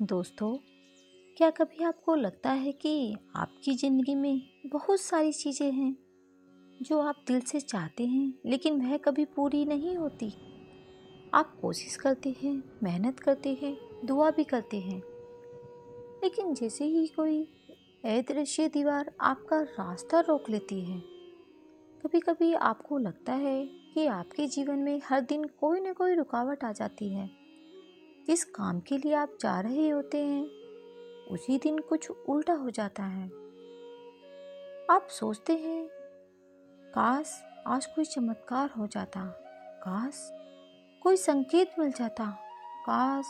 दोस्तों, क्या कभी आपको लगता है कि आपकी ज़िंदगी में बहुत सारी चीज़ें हैं जो आप दिल से चाहते हैं लेकिन वह कभी पूरी नहीं होती? आप कोशिश करते हैं, मेहनत करते हैं, दुआ भी करते हैं, लेकिन जैसे ही कोई अदृश्य दीवार आपका रास्ता रोक लेती है, कभी कभी आपको लगता है कि आपके जीवन में हर दिन कोई न कोई रुकावट आ जाती है। जिस काम के लिए आप जा रहे होते हैं उसी दिन कुछ उल्टा हो जाता है। आप सोचते हैं, काश आज कोई चमत्कार हो जाता, काश कोई संकेत मिल जाता, काश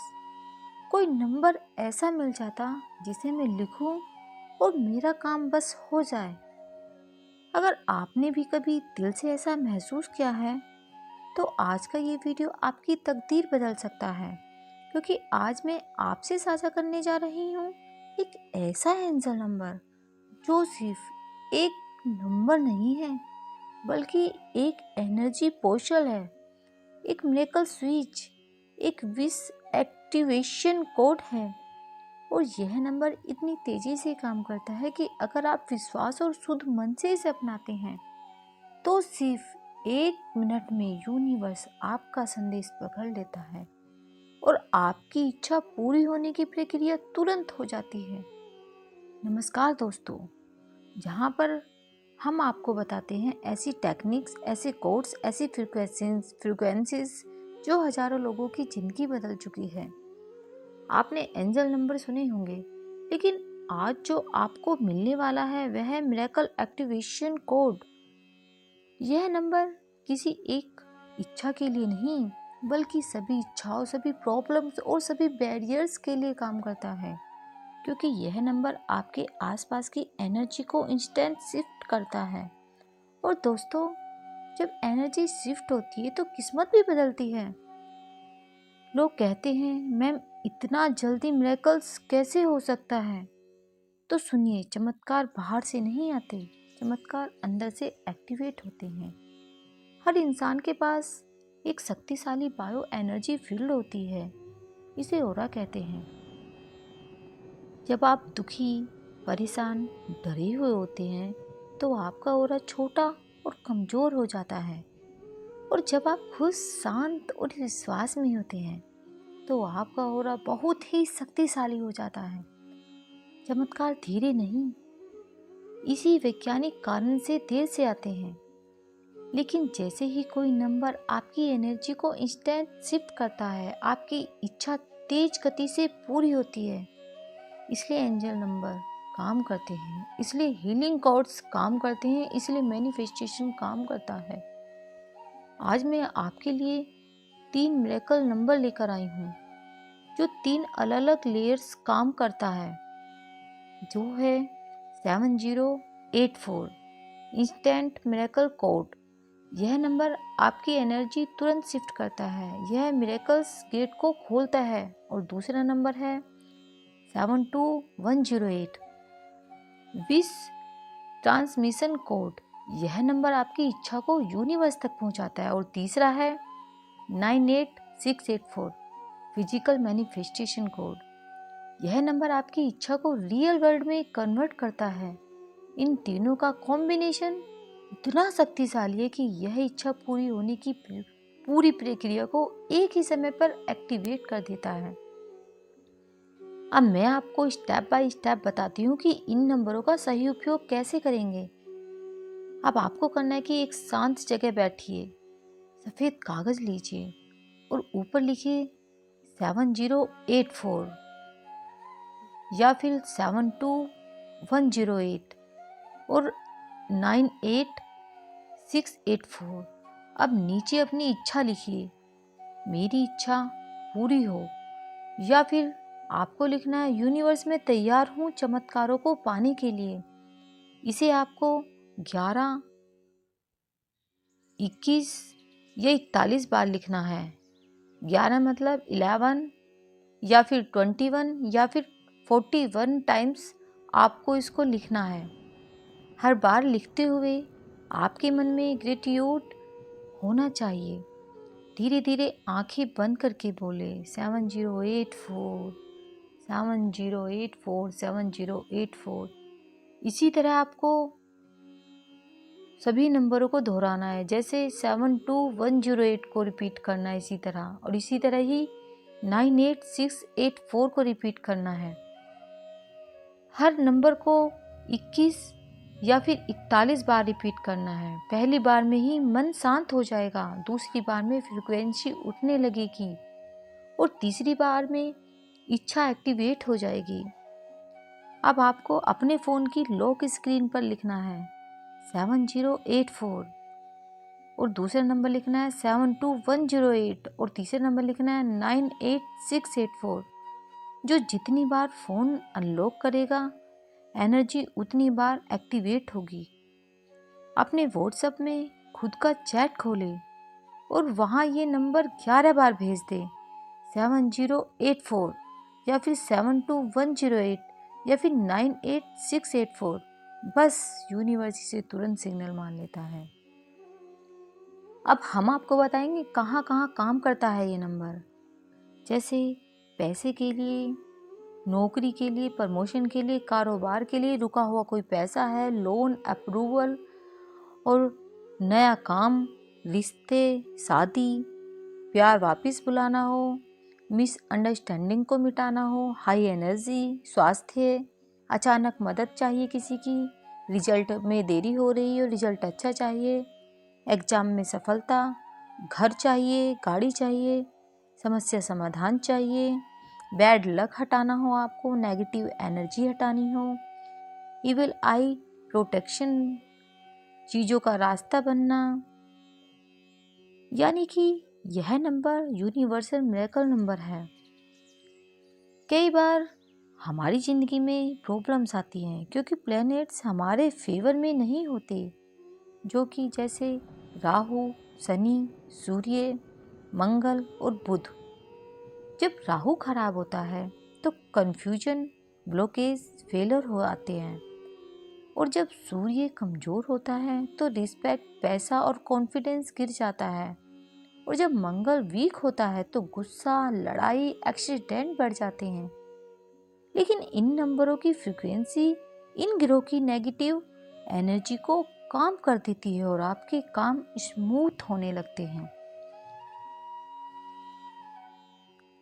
कोई नंबर ऐसा मिल जाता जिसे मैं लिखूं और मेरा काम बस हो जाए। अगर आपने भी कभी दिल से ऐसा महसूस किया है तो आज का ये वीडियो आपकी तकदीर बदल सकता है, क्योंकि आज मैं आपसे साझा करने जा रही हूँ एक ऐसा एंजल नंबर जो सिर्फ एक नंबर नहीं है बल्कि एक एनर्जी पोर्टल है, एक मिरेकल स्विच, एक विश एक्टिवेशन कोड है। और यह नंबर इतनी तेजी से काम करता है कि अगर आप विश्वास और शुद्ध मन से इसे अपनाते हैं तो सिर्फ 1 मिनट में यूनिवर्स आपका संदेश पकड़ लेता है और आपकी इच्छा पूरी होने की प्रक्रिया तुरंत हो जाती है। नमस्कार दोस्तों, जहाँ पर हम आपको बताते हैं ऐसी टेक्निक्स, ऐसे कोड्स, ऐसी फ्रीक्वेंसीज जो हजारों लोगों की ज़िंदगी बदल चुकी है। आपने एंजल नंबर सुने होंगे, लेकिन आज जो आपको मिलने वाला है वह है मिरेकल एक्टिवेशन कोड। यह नंबर किसी एक इच्छा के लिए नहीं बल्कि सभी इच्छाओं, सभी प्रॉब्लम्स और सभी बैरियर्स के लिए काम करता है, क्योंकि यह नंबर आपके आसपास की एनर्जी को इंस्टेंट शिफ्ट करता है। और दोस्तों, जब एनर्जी शिफ्ट होती है तो किस्मत भी बदलती है। लोग कहते हैं, मैम इतना जल्दी मिरेकल्स कैसे हो सकता है? तो सुनिए, चमत्कार बाहर से नहीं आते, चमत्कार अंदर से एक्टिवेट होते हैं। हर इंसान के पास एक शक्तिशाली बायो एनर्जी फील्ड होती है, इसे ओरा कहते हैं। जब आप दुखी, परेशान, डरे हुए होते हैं तो आपका ओरा छोटा और कमज़ोर हो जाता है। और जब आप खुश, शांत और विश्वास में होते हैं तो आपका ओरा बहुत ही शक्तिशाली हो जाता है। चमत्कार धीरे नहीं, इसी वैज्ञानिक कारण से देर से आते हैं, लेकिन जैसे ही कोई नंबर आपकी एनर्जी को इंस्टेंट शिफ्ट करता है, आपकी इच्छा तेज गति से पूरी होती है। इसलिए एंजल नंबर काम करते हैं, इसलिए हीलिंग कॉर्ड्स काम करते हैं, इसलिए मैनिफेस्टेशन काम करता है। आज मैं आपके लिए 3 मिरेकल नंबर लेकर आई हूँ जो 3 अलग अलग लेयर्स काम करता है, जो है 7084 इंस्टेंट मिरेकल कोड। यह नंबर आपकी एनर्जी तुरंत शिफ्ट करता है, यह मिरेकल्स गेट को खोलता है। और दूसरा नंबर है 72108 विश ट्रांसमिशन कोड। यह नंबर आपकी इच्छा को यूनिवर्स तक पहुंचाता है। और तीसरा है 98684 फिजिकल मैनिफेस्टेशन कोड। यह नंबर आपकी इच्छा को रियल वर्ल्ड में कन्वर्ट करता है। इन तीनों का कॉम्बिनेशन इतना शक्तिशाली है कि यह इच्छा पूरी होने की पूरी प्रक्रिया को एक ही समय पर एक्टिवेट कर देता है। अब मैं आपको स्टेप बाय स्टेप बताती हूँ कि इन नंबरों का सही उपयोग कैसे करेंगे। अब आपको करना है कि एक शांत जगह बैठिए, सफ़ेद कागज़ लीजिए और ऊपर लिखिए 7084 या फिर 72108 और 98684। अब नीचे अपनी इच्छा लिखिए, मेरी इच्छा पूरी हो, या फिर आपको लिखना है, यूनिवर्स में तैयार हूँ चमत्कारों को पाने के लिए। इसे आपको 11, 21 या 41 बार लिखना है। 11 मतलब 11 या फिर 21 या फिर 41 टाइम्स आपको इसको लिखना है। हर बार लिखते हुए आपके मन में ग्रेटिट्यूड होना चाहिए। धीरे धीरे आंखें बंद करके बोले 7084 70847084। इसी तरह आपको सभी नंबरों को दोहराना है, जैसे 72108 को रिपीट करना है इसी तरह, और इसी तरह ही 98684 को रिपीट करना है। हर नंबर को 21 या फिर 41 बार रिपीट करना है। पहली बार में ही मन शांत हो जाएगा, दूसरी बार में फ्रीक्वेंसी उठने लगेगी और तीसरी बार में इच्छा एक्टिवेट हो जाएगी। अब आपको अपने फ़ोन की लॉक स्क्रीन पर लिखना है 7084 और दूसरा नंबर लिखना है 72108 और तीसरा नंबर लिखना है 98684। जो जितनी बार फ़ोन अनलॉक करेगा, एनर्जी उतनी बार एक्टिवेट होगी। अपने व्हाट्सएप में खुद का चैट खोलें और वहाँ ये नंबर 11 बार भेज दें, 7084 या फिर 72108 या फिर 98684। बस यूनिवर्स से तुरंत सिग्नल मान लेता है। अब हम आपको बताएंगे कहाँ कहाँ काम करता है ये नंबर, जैसे पैसे के लिए, नौकरी के लिए, प्रमोशन के लिए, कारोबार के लिए, रुका हुआ कोई पैसा है, लोन अप्रूवल और नया काम, रिश्ते, शादी, प्यार वापस बुलाना हो, मिसअंडरस्टैंडिंग को मिटाना हो, हाई एनर्जी, स्वास्थ्य, अचानक मदद चाहिए किसी की, रिजल्ट में देरी हो रही हो, रिजल्ट अच्छा चाहिए, एग्जाम में सफलता, घर चाहिए, गाड़ी चाहिए, समस्या समाधान चाहिए, बैड लक हटाना हो आपको, नेगेटिव एनर्जी हटानी हो, इविल आई प्रोटेक्शन, चीज़ों का रास्ता बनना। यानी कि यह नंबर यूनिवर्सल मिरेकल नंबर है। कई बार हमारी ज़िंदगी में प्रॉब्लम्स आती हैं क्योंकि प्लैनेट्स हमारे फेवर में नहीं होते, जो कि जैसे राहु, शनि, सूर्य, मंगल और बुध। जब राहु खराब होता है तो कन्फ्यूजन, ब्लॉकेज, फेलर हो आते हैं, और जब सूर्य कमज़ोर होता है तो रिस्पेक्ट, पैसा और कॉन्फिडेंस गिर जाता है, और जब मंगल वीक होता है तो गुस्सा, लड़ाई, एक्सीडेंट बढ़ जाते हैं। लेकिन इन नंबरों की फ्रीक्वेंसी इन ग्रहों की नेगेटिव एनर्जी को काम कर देती है और आपके काम स्मूथ होने लगते हैं।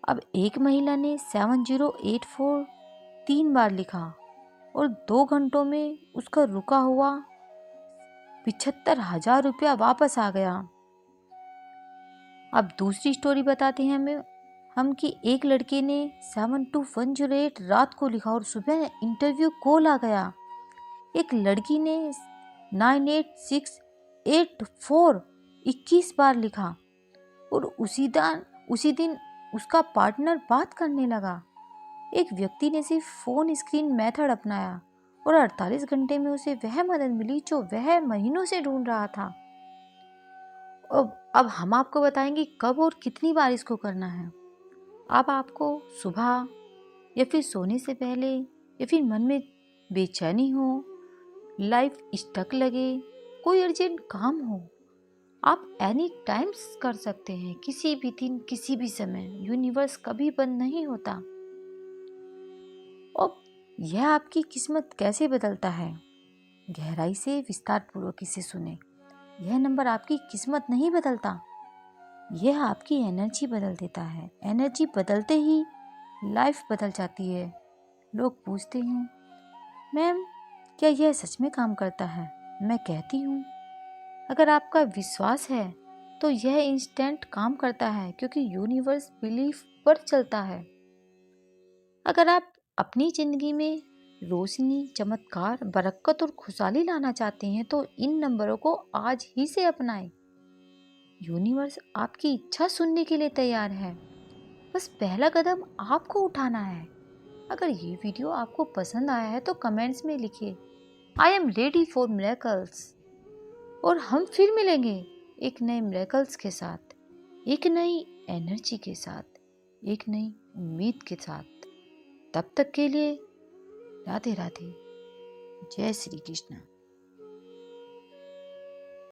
अब एक महिला ने 7084 3 बार लिखा और 2 घंटों में उसका रुका हुआ 75,000 रुपया वापस आ गया। अब दूसरी स्टोरी बताते हैं हम कि एक लड़के ने 72108 रात को लिखा और सुबह इंटरव्यू कॉल आ गया। एक लड़की ने 98684 21 बार लिखा और उसी दिन उसका पार्टनर बात करने लगा। एक व्यक्ति ने सिर्फ फ़ोन स्क्रीन मेथड अपनाया और 48 घंटे में उसे वह मदद मिली जो वह महीनों से ढूंढ रहा था। अब हम आपको बताएंगे कब और कितनी बार इसको करना है। अब आपको सुबह या फिर सोने से पहले, या फिर मन में बेचैनी हो, लाइफ स्टक लगे, कोई अर्जेंट काम हो, आप एनी टाइम्स कर सकते हैं, किसी भी दिन, किसी भी समय। यूनिवर्स कभी बंद नहीं होता। अब यह आपकी किस्मत कैसे बदलता है, गहराई से विस्तार पूर्वक इसे सुने। यह नंबर आपकी किस्मत नहीं बदलता, यह आपकी एनर्जी बदल देता है। एनर्जी बदलते ही लाइफ बदल जाती है। लोग पूछते हैं, मैम क्या यह सच में काम करता है? मैं कहती हूँ, अगर आपका विश्वास है तो यह इंस्टेंट काम करता है, क्योंकि यूनिवर्स बिलीफ पर चलता है। अगर आप अपनी ज़िंदगी में रोशनी, चमत्कार, बरकत और खुशहाली लाना चाहते हैं तो इन नंबरों को आज ही से अपनाएं। यूनिवर्स आपकी इच्छा सुनने के लिए तैयार है, बस पहला कदम आपको उठाना है। अगर ये वीडियो आपको पसंद आया है तो कमेंट्स में लिखिए, I am ready for miracles. और हम फिर मिलेंगे एक नए मिरेकल्स के साथ, एक नई एनर्जी के साथ, एक नई उम्मीद के साथ। तब तक के लिए राधे राधे, जय श्री कृष्ण।